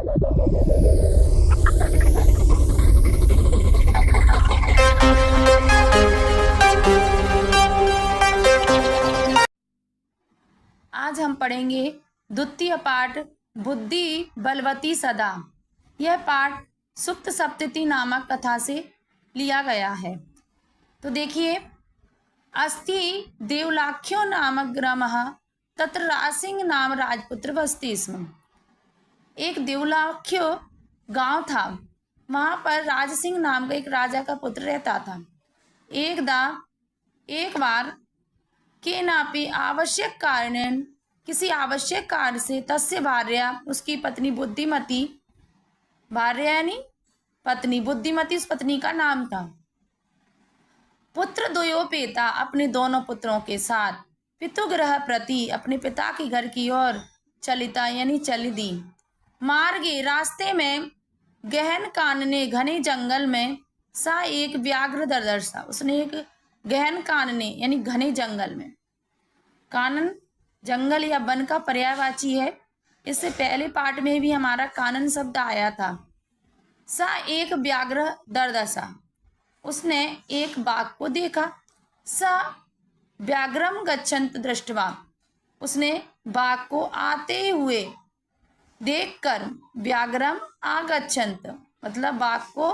आज हम पढ़ेंगे द्वितीय पाठ बुद्धि बलवती सदा। यह पाठ सुप्त सप्तति नामक कथा से लिया गया है। तो देखिए, अस्ति देवलाख्यो नामक ग्रामः तत्र राजसिंह नाम राजपुत्र वसति स्म। एक देवलाख्यो गांव था, वहां पर राजसिंह नाम का एक राजा का पुत्र रहता था। एक बार केनापि आवश्यक कारणेन, किसी आवश्यक कार्य से, तस्य भार्या, उसकी पत्नी बुद्धिमती, भार्या यानी पत्नी, बुद्धिमती उस पत्नी का नाम था, पुत्र द्वयोपेता, अपने दोनों पुत्रों के साथ, पितुगृह प्रति, अपने पिता के घर की ओर, चलिता यानी चली दी। मार्गे, रास्ते में, गहन कानने, घने जंगल में, सा एक व्याघ्र दर्दर्शा, उसने एक गहन कानने यानी घने जंगल में, कानन जंगल या वन का पर्यायवाची है। इससे पहले पाठ में भी हमारा कानन शब्द आया था। सा एक व्याघ्र दर्दशा, उसने एक बाघ को देखा। सा व्याघ्रम गच्छन्त दृष्ट्वा, उसने बाघ को आते हुए देखकर, व्याघ्रम आगच्छन्त मतलब बाघ को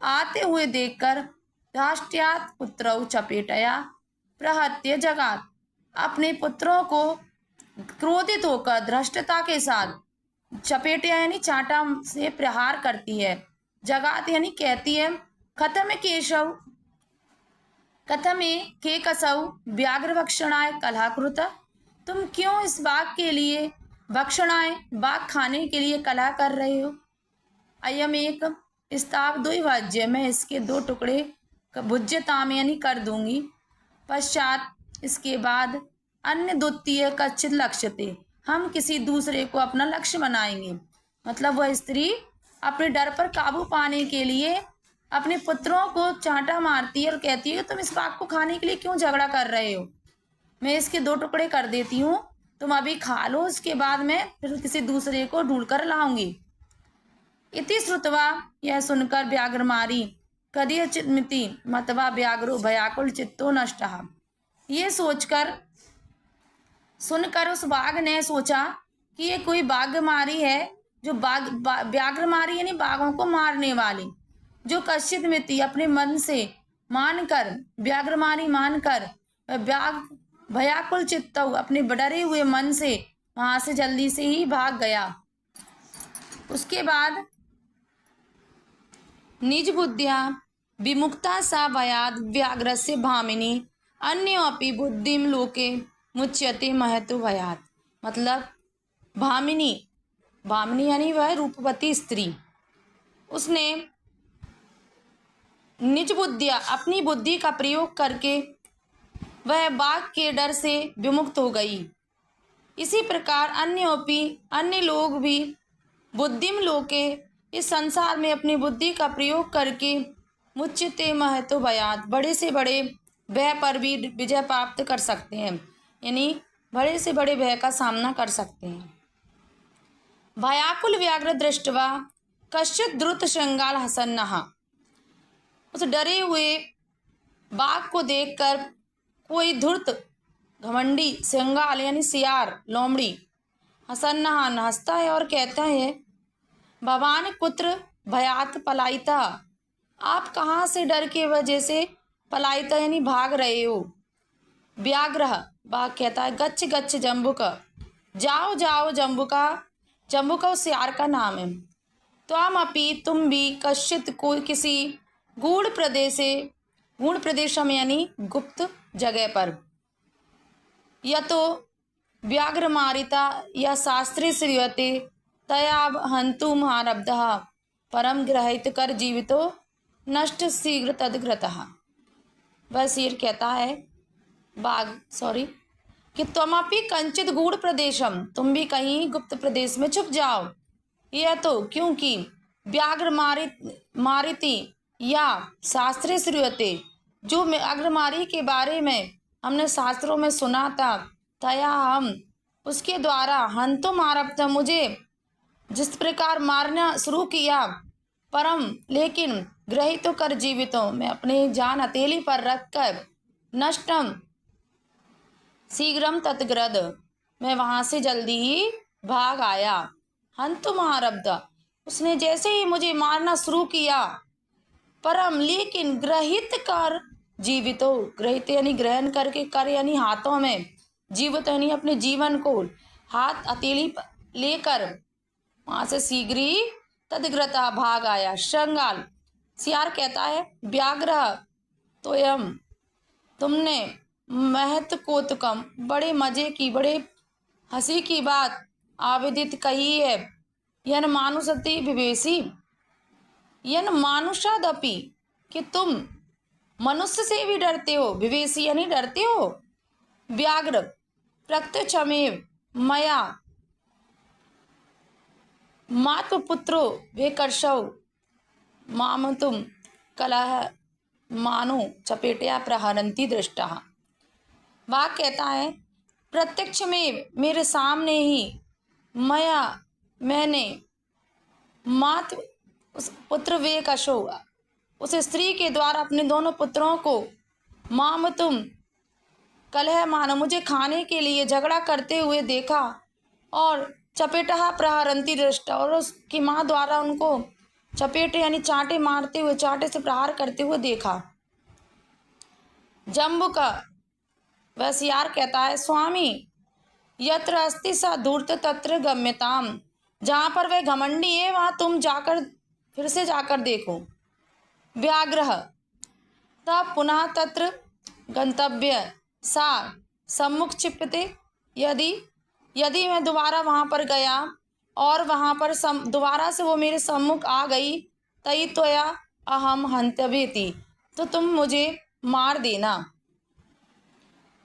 आते हुए देखकर, धाष्ट्यात् पुत्रौ चपेटया प्रहत्य जगात, अपने पुत्रों को क्रोधित होकर धृष्टता के साथ चपेटिया यानी चांटा से प्रहार करती है। जगात यानी कहती है, कथम केशव, कथमे के कसौ व्याघ्र भक्षणाय कलहकृत, तुम क्यों इस बाघ के लिए भक्षणाय, बाघ खाने के लिए कलह कर रहे हो। अयम एक स्ताव द्विभाज्य, मैं इसके दो टुकड़े भुज्यताम यानी कर दूंगी। पश्चात, इसके बाद, अन्य द्वितीय कच्चित लक्ष्यते, हम किसी दूसरे को अपना लक्ष्य बनाएंगे। मतलब वह स्त्री अपने डर पर काबू पाने के लिए अपने पुत्रों को चांटा मारती है और कहती है, तुम इस बाघ को खाने के लिए क्यों झगड़ा कर रहे हो, मैं इसके दो टुकड़े कर देती हूँ, तुम अभी खा लो, उसके बाद मैं फिर किसी दूसरे को ढूंढ कर लाऊंगी। इति श्रुत्वा, यह सुनकर, व्याघ्र मारी कदीयचिन्मिति मतवा व्याघ्रो भयाकुल चित्तो नष्टः, ये सुनकर उस बाघ ने सोचा कि ये कोई बाघ मारी है, जो व्याघ्र मारी यानी बाघों को मारने वाली, जो कश्चित मिति अपने मन से मानकर, व्याघ्र मारी मानकर, व्याघ भयाकुल चित्तौ अपने डरे हुए मन से वहां से जल्दी से ही भाग गया। उसके बाद, निज बुद्धिया विमुक्ता सा भयाद व्याघ्रस्य भामिनी अन्योपि बुद्धिम लोके मुच्यते महतो भयात। मतलब भामिनी, भामिनी यानी वह रूपवती स्त्री, उसने निज बुद्धिया अपनी बुद्धि का प्रयोग करके वह बाघ के डर से विमुक्त हो गई। इसी प्रकार अन्य लोग भी बुद्धिम लोके, इस संसार में अपनी बुद्धि का प्रयोग करके, मुच्यते महतो भयात, बड़े से बड़े भय पर भी विजय प्राप्त कर सकते हैं, यानी बड़े से बड़े भय का सामना कर सकते हैं। भयाकुल व्याघ्र दृष्ट्वा कश्चित द्रुत श्रृंगाल हसन्नः, उस डरे हुए बाघ को देखकर कोई धूर्त घमंडी श्रृंगाल यानी सियार, लोमड़ी, हसन्नः हंसता है और कहता है, भवान कुत्र भयात पलायिता, आप कहाँ से डर के वजह से पलायिता यानी भाग रहे हो। व्याघ्र, बाघ कहता है, गच्छ गच्छ जम्बुक, जाओ जाओ जम्बुका, जम्बुका उस सियार का नाम है। त्वम अपि, तुम भी, कश्चित कोई किसी गूढ़ प्रदेशे, गूढ़ प्रदेश में यानी गुप्त जगह पर, या तो व्याघ्र मारिता या शास्त्रे श्रीयते तया हंतुम आरब्धः परम ग्रहित कर जीवितो नष्ट शीघ्र तदग्रतः। वह शेर कहता है, बाघ कि त्वमपि कंचित गूढ़ प्रदेशम, तुम भी कहीं गुप्त प्रदेश में छुप जाओ। यह तो क्योंकि व्याघ्र मारिती या शास्त्रे श्रूयते, जो व्याघ्रमारी के बारे में हमने शास्त्रों में सुना था, तया हम, उसके द्वारा, हंतुम आरब्ध, मुझे जिस प्रकार मारना शुरू किया, परम लेकिन ग्रहित कर जीवितों, मैं अपनी जान हथेली पर रखकर नष्टम शीघ्रम तत्ग्रद, मैं वहां से जल्दी ही भाग आया। हंतु महारब्ध, उसने जैसे ही मुझे मारना शुरू किया, परम लेकिन ग्रहित कर जीवितो, ग्रहित यानी ग्रहण करके, कर यानी हाथों में, जीवित यानी अपने जीवन को हाथ हथेली लेकर वहां से शीघ्र ही तदग्रता भाग आया। श्रृंगाल, सियार कहता है, व्याघ्र तोयम, तुमने महत्कोतकम, बड़े मजे की, बड़े हंसी की बात आवेदित कही है। यन मानुषति विवेशी, यन मानुषादपि, कि तुम मनुष्य से भी डरते हो, विवेशी यानी डरते हो। व्याघ्र प्रत्यक्षमेव मया मातपुत्रो विकर्षौ माम तुम कलह मानो चपेटया प्रहरंती दृष्टा। वाक कहता है, प्रत्यक्ष में मेरे सामने ही मया, मैंने मात उस पुत्र विकर्षौ, उस स्त्री के द्वारा अपने दोनों पुत्रों को, माम तुम कलह मानो, मुझे खाने के लिए झगड़ा करते हुए देखा, और चपेटा प्रहरंती दृष्टा, और उसकी माँ द्वारा उनको चपेटे यानी चांटे मारते हुए, चांटे से प्रहार करते हुए देखा। जम्बू का वह सियार कहता है, स्वामी यत्र अस्ति स धूर्त तत्र गम्यताम, जहाँ पर वह घमंडी है वहाँ तुम जाकर, फिर से जाकर देखो। व्याघ्र तब पुनः तत्र गंतव्य सा सम्मुख क्षिप्यते, यदि मैं दोबारा वहाँ पर गया और वहाँ पर दोबारा से वो मेरे सम्मुख आ गई, तई त्वया अहम हंतव्येति, तो तुम मुझे मार देना।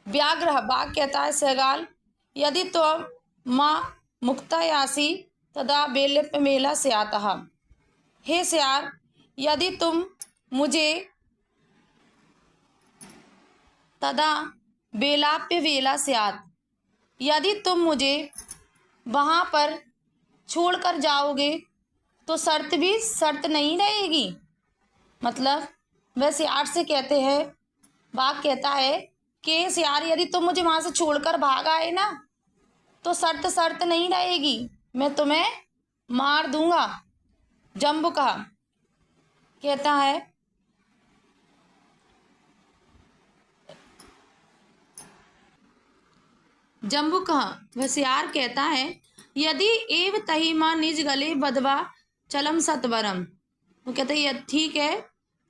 व्याघ्र बाघ कहता है, सगाल यदि त्वं मां मुक्तायासि तदा बेल्यप्य मेला स्यातः, हे स्यार यदि तुम मुझे तदा बेलाप्य वेला स्यात, यदि तुम मुझे वहाँ पर छोड़कर जाओगे तो शर्त नहीं रहेगी। मतलब वह सियार से कहते हैं, बाघ कहता है कि सियार यदि तुम मुझे वहाँ से छोड़कर भाग आए ना, तो शर्त नहीं रहेगी, मैं तुम्हें मार दूंगा। जम्बू कहा कहता है, जम्बू कहा वह सियार कहता है, यदि एव तही माँ निज गले बधवा चलम सतवरम, वो कहते हैं ठीक है,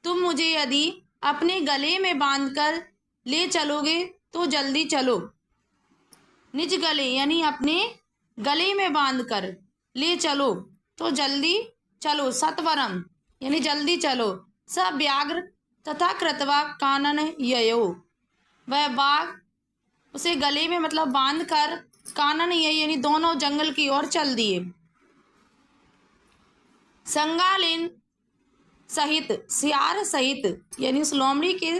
तुम मुझे यदि अपने गले में बांधकर ले चलोगे तो जल्दी चलो। निज गले यानी अपने गले में बांधकर ले चलो तो जल्दी चलो। सतवरम यानी जल्दी चलो। स व्याघ्र तथा कृतवा कानन ययो, वह बाघ उसे गले में मतलब बांध कर कानन यानी दोनों जंगल की ओर चल दिए। संगालिन सहित, सियार सहित यानी उस लोमड़ी के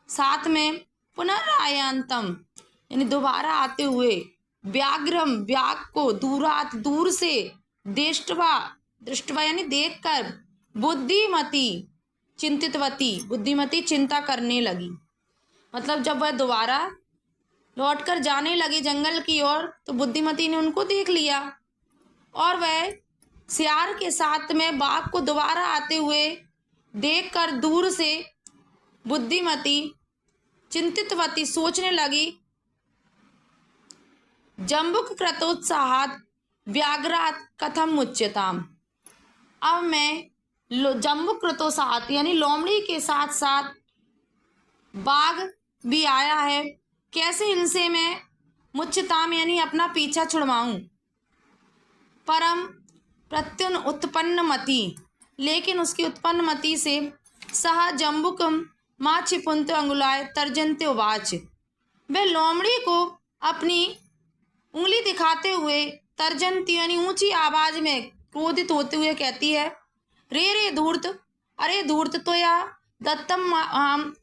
साथ में, पुनरायांतम यानी दोबारा आते हुए, व्याघ्रम व्याघ को दूरात दूर से, दृष्टवा यानी देखकर, बुद्धिमती चिंतितवती, बुद्धिमती चिंता करने लगी। मतलब जब वह दोबारा लौटकर जाने लगी जंगल की ओर, तो बुद्धिमती ने उनको देख लिया और वह सियार के साथ में बाघ को दोबारा आते हुए देखकर दूर से बुद्धिमती चिंतितवती सोचने लगी, जम्बुक कृतोत्साहात व्याघ्रात कथम मुच्यताम, अब मैं जम्बुक कृतोत्साहात यानी लोमड़ी के साथ साथ बाघ भी आया है, कैसे इनसे मैं मुच्यताम यानी अपना पीछा छुड़वाऊं। परम प्रत्युन उत्पन्न मति, लेकिन उसकी उत्पन्न मति से, सह जम्बुक माँ छिपुंत अंगुलाय तर्जनते उवाच, वह लोमड़ी को अपनी उंगली दिखाते हुए तर्जनती यानी ऊंची आवाज में क्रोधित होते हुए कहती है, रे धूर्त, अरे धूर्त तो या दत्तम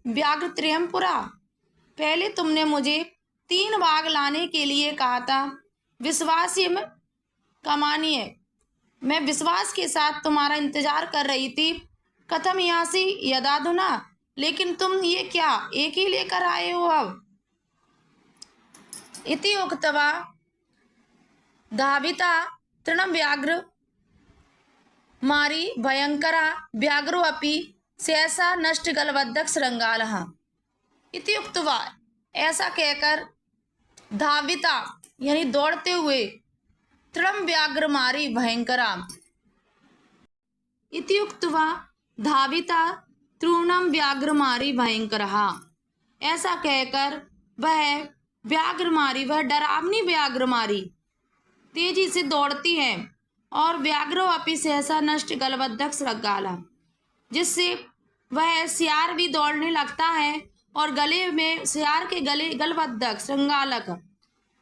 व्याघ्र त्रयम पुरा, पहले तुमने मुझे 3 बाघ लाने के लिए कहा था, विश्वास्य कमानीय, मैं विश्वास के साथ तुम्हारा इंतजार कर रही थी। कथम यासी यदाधुना, लेकिन तुम ये क्या एक ही लेकर आए हो अब। इति उक्त्वा धाविता तृणं व्याघ्र मारी भयंकरा व्याघ्रो अपि सहसा नष्ट गलबद्धक श्रृंगालः। इति उक्त्वा, ऐसा कहकर धाविता यानी दौड़ते हुए, तृणं व्याघ्र मारी भयंकरा। इति उक्त्वा धाविता तृणं व्याघ्र मारी भयंकरः। ऐसा कहकर वह व्याघ्र मारी, वह डरावनी व्याघ्र मारी तेजी से दौड़ती है, और व्याघ्रो अपि सहसा नष्ट गलबद्धक श्रृंगालः, जिससे वह सियार भी दौड़ने लगता है, और गले में सियार के गले गलबद्धक श्रृंगालक,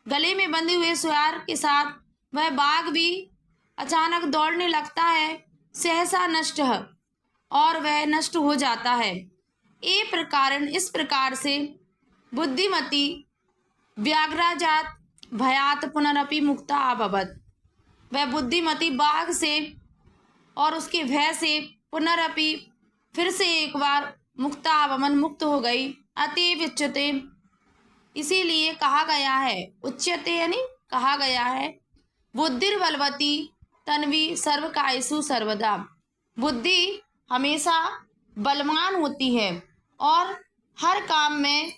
गले में बंधे हुए सियार के साथ वह बाघ भी अचानक दौड़ने लगता है। सहसा नष्ट, और वह नष्ट हो जाता है। ए प्रकारन, इस प्रकार से बुद्धिमती व्याघ्राजात भयात पुनरपि मुक्ता अभवत। वह बुद्धिमती बाघ से और उसके भय से पुनरपि फिर से एक बार मुक्ता अभवन मुक्त हो गई। अतएव उच्यते, इसीलिए कहा गया है, उच्यते यानी कहा गया है, बुद्धिर्बलवती तन्वी सर्वकायसु सर्वदा। बुद्धि हमेशा बलवान होती है और हर काम में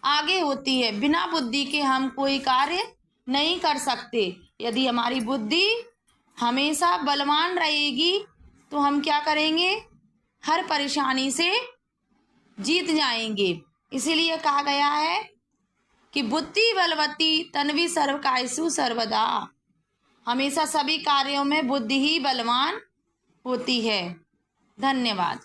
आगे होती है। बिना बुद्धि के हम कोई कार्य नहीं कर सकते। यदि हमारी बुद्धि हमेशा बलवान रहेगी तो हम क्या करेंगे, हर परेशानी से जीत जाएंगे। इसीलिए कहा गया है कि बुद्धि बलवती तन्वी सर्वकायसु सर्वदा। हमेशा सभी कार्यों में बुद्धि ही बलवान होती है। धन्यवाद।